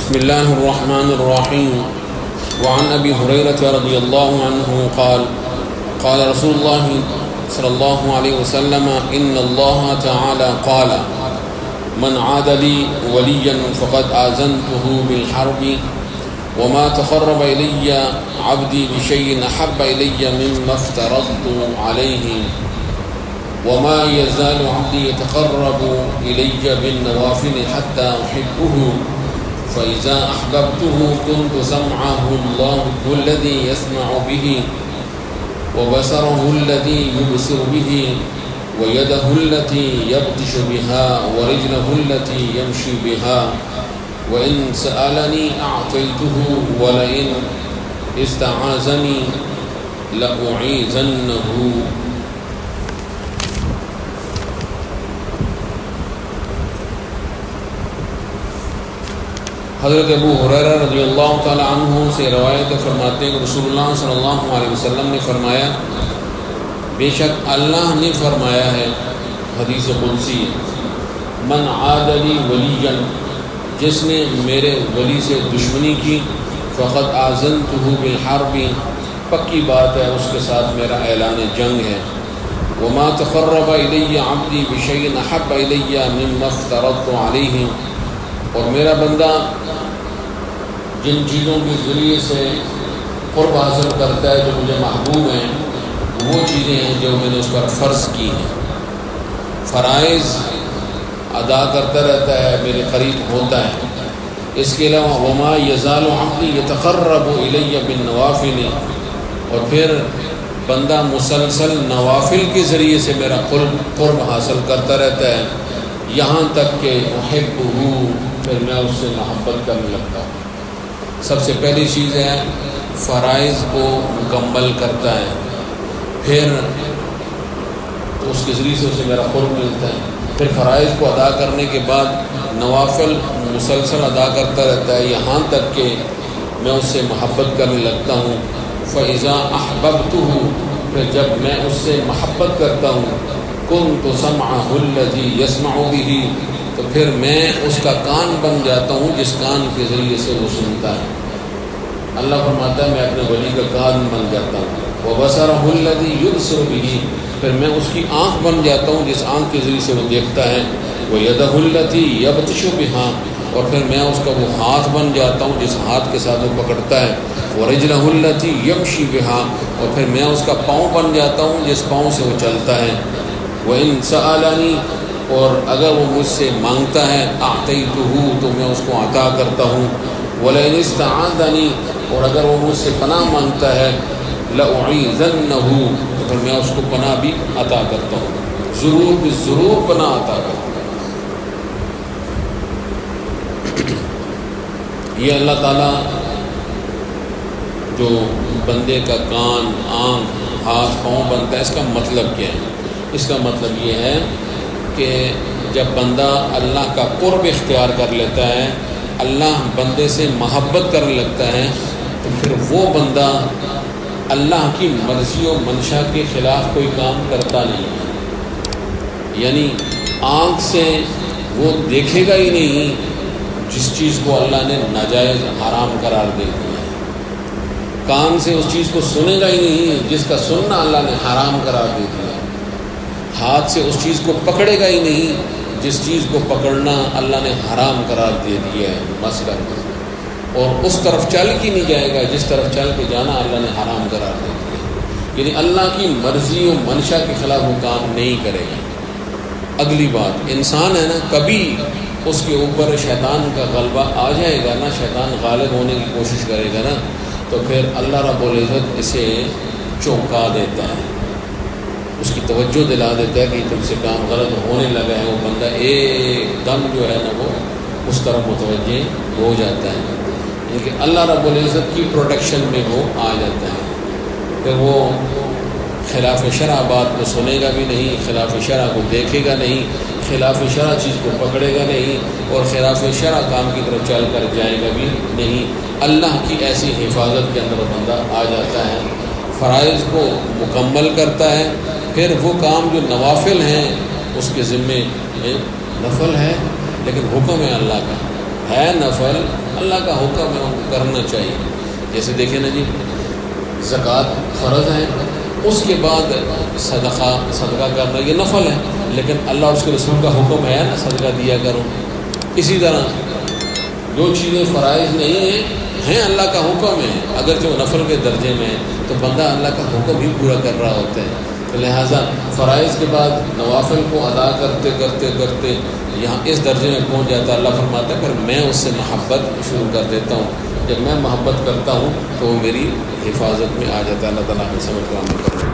بسم الله الرحمن الرحيم. وعن أبي هريرة رضي الله عنه قال قال رسول الله صلى الله عليه وسلم إن الله تعالى قال من عاد لي وليا فقد آذنته بالحرب وما تقرب إلي عبدي بشيء أحب إلي مما افترضت عليه وما يزال عبدي يتقرب إلي بالنوافل حتى أحبه فإذا أحببته كنت سمعه الله الذي يسمع به وبصره الذي يبصر به ويده التي يبطش بها ورجله التي يمشي بها وإن سألني أعطيته ولئن استعاذني لأعيذنه. حضرت ابو ہریرہ رضی اللہ تعالی عنہ سے روایت فرماتے ہیں کہ رسول اللہ صلی اللہ علیہ وسلم نے فرمایا، بے شک اللہ نے فرمایا ہے، حدیث قدسی، من عاد لی ولیا، جس نے میرے ولی سے دشمنی کی، فقد آذنتہ بالحرب، پکی بات ہے اس کے ساتھ میرا اعلان جنگ ہے، وما تقرب الی عبدی بشیء احب الی مما افترضت علیہ، اور میرا بندہ جن چیزوں کے ذریعے سے قرب حاصل کرتا ہے جو مجھے محبوب ہیں، وہ چیزیں ہیں جو میں نے اس پر فرض کی ہیں، فرائض ادا کرتا رہتا ہے، میرے قریب ہوتا ہے۔ اس کے علاوہ وما یزال عبدی یتقرب الی بالنوافل، اور پھر بندہ مسلسل نوافل کے ذریعے سے میرا قرب حاصل کرتا رہتا ہے، یہاں تک کہ احبہ، پھر میں اس سے محبت کرنے لگتا ہوں۔ سب سے پہلی چیز ہے فرائض کو مکمل کرتا ہے، پھر اس کے ذریعے سے اسے میرا قرب ملتا ہے، پھر فرائض کو ادا کرنے کے بعد نوافل مسلسل ادا کرتا رہتا ہے، یہاں تک کہ میں اس سے محبت کرنے لگتا ہوں۔ فَإِذَا أَحْبَبْتُهُ، پھر جب میں اس سے محبت کرتا ہوں، كُنْتُ سَمْعَهُ الَّذِي يَسْمَعُ بِهِ، تو پھر میں اس کا کان بن جاتا ہوں جس کان کے ذریعے سے وہ سنتا ہے۔ اللہ فرماتا ہے میں اپنے ولی کا کان بن جاتا ہوں۔ وَبَصَرَهُ الَّذِي يُبْصِرُ بِهِ، پھر میں اس کی آنکھ بن جاتا ہوں جس آنکھ کے ذریعے سے وہ دیکھتا ہے۔ وَيَدَهُ الَّتِي يَبْطِشُ بِهَا، اور پھر میں اس کا وہ ہاتھ بن جاتا ہوں جس ہاتھ کے ساتھ وہ پکڑتا ہے۔ وَرِجْلَهُ الَّتِي يَمْشِي بِهَا، اور پھر میں اس کا پاؤں بن جاتا ہوں جس پاؤں سے وہ چلتا ہے۔ وَإِن سَأَلَنِي، اور اگر وہ مجھ سے مانگتا ہے، اعطیتہ، تو میں اس کو عطا کرتا ہوں۔ وَلَئِنِ اسْتَعَاذَنِي، اور اگر وہ مجھ سے پناہ مانگتا ہے، لَأُعِيذَنَّهُ، تو پھر میں اس کو پناہ بھی عطا کرتا ہوں، ضرور پناہ عطا کرتا ہوں۔ یہ اللہ تعالیٰ جو بندے کا کان، آنکھ، ہاتھ، پاؤں بنتا ہے، اس کا مطلب کیا ہے؟ اس کا مطلب یہ ہے کہ جب بندہ اللہ کا قرب اختیار کر لیتا ہے، اللہ بندے سے محبت کرنے لگتا ہے، تو پھر وہ بندہ اللہ کی مرضی و منشا کے خلاف کوئی کام کرتا نہیں ہے۔ یعنی آنکھ سے وہ دیکھے گا ہی نہیں جس چیز کو اللہ نے ناجائز حرام قرار دے دیا ہے، کان سے اس چیز کو سنے گا ہی نہیں جس کا سننا اللہ نے حرام قرار دے دیا ہے، ہاتھ سے اس چیز کو پکڑے گا ہی نہیں جس چیز کو پکڑنا اللہ نے حرام قرار دے دیا ہے مثلا، اور اس طرف چل کے نہیں جائے گا جس طرف چل کے جانا اللہ نے حرام قرار دے دیا ہے، یعنی اللہ کی مرضی و منشا کے خلاف وہ کام نہیں کرے گا۔ اگلی بات، انسان ہے نا، کبھی اس کے اوپر شیطان کا غلبہ آ جائے گا نا، شیطان غالب ہونے کی کوشش کرے گا نا، تو پھر اللہ رب العزت اسے چونکا دیتا ہے، اس کی توجہ دلا دیتا ہے کہ تم سے کام غلط ہونے لگا ہے، وہ بندہ ایک دم جو ہے نا وہ اس طرف متوجہ ہو جاتا ہے، لیکن اللہ رب العزت کی پروٹیکشن میں وہ آ جاتا ہے، پھر وہ خلاف شرع بات کو سنے گا بھی نہیں، خلاف شرع کو دیکھے گا نہیں، خلاف شرع چیز کو پکڑے گا نہیں، اور خلاف شرع کام کی طرف چل کر جائے گا بھی نہیں۔ اللہ کی ایسی حفاظت کے اندر وہ بندہ آ جاتا ہے، فرائض کو مکمل کرتا ہے، پھر وہ کام جو نوافل ہیں اس کے ذمے نفل ہے لیکن حکم ہے اللہ کا، ہے نفل، اللہ کا حکم ہے ان کو کرنا چاہیے. جیسے دیکھیں نا جی، زکوٰۃ فرض ہے، اس کے بعد صدقہ کرنا یہ نفل ہے، لیکن اللہ اور اس کے رسول کا حکم ہے نا صدقہ دیا کرو. اسی طرح جو چیزیں فرائض نہیں ہیں اللہ کا حکم ہے، اگرچہ وہ نفل کے درجے میں ہے، تو بندہ اللہ کا حکم ہی پورا کر رہا ہوتا ہے. تو لہٰذا فرائض کے بعد نوافل کو ادا کرتے کرتے کرتے یہاں اس درجے میں پہنچ جاتا ہے. اللہ فرماتا ہے پھر میں اس سے محبت شروع کر دیتا ہوں. جب میں محبت کرتا ہوں تو وہ میری حفاظت میں آ جاتا ہے. اللہ تعالیٰ ہمیں سمجھ کر عمل کرنا.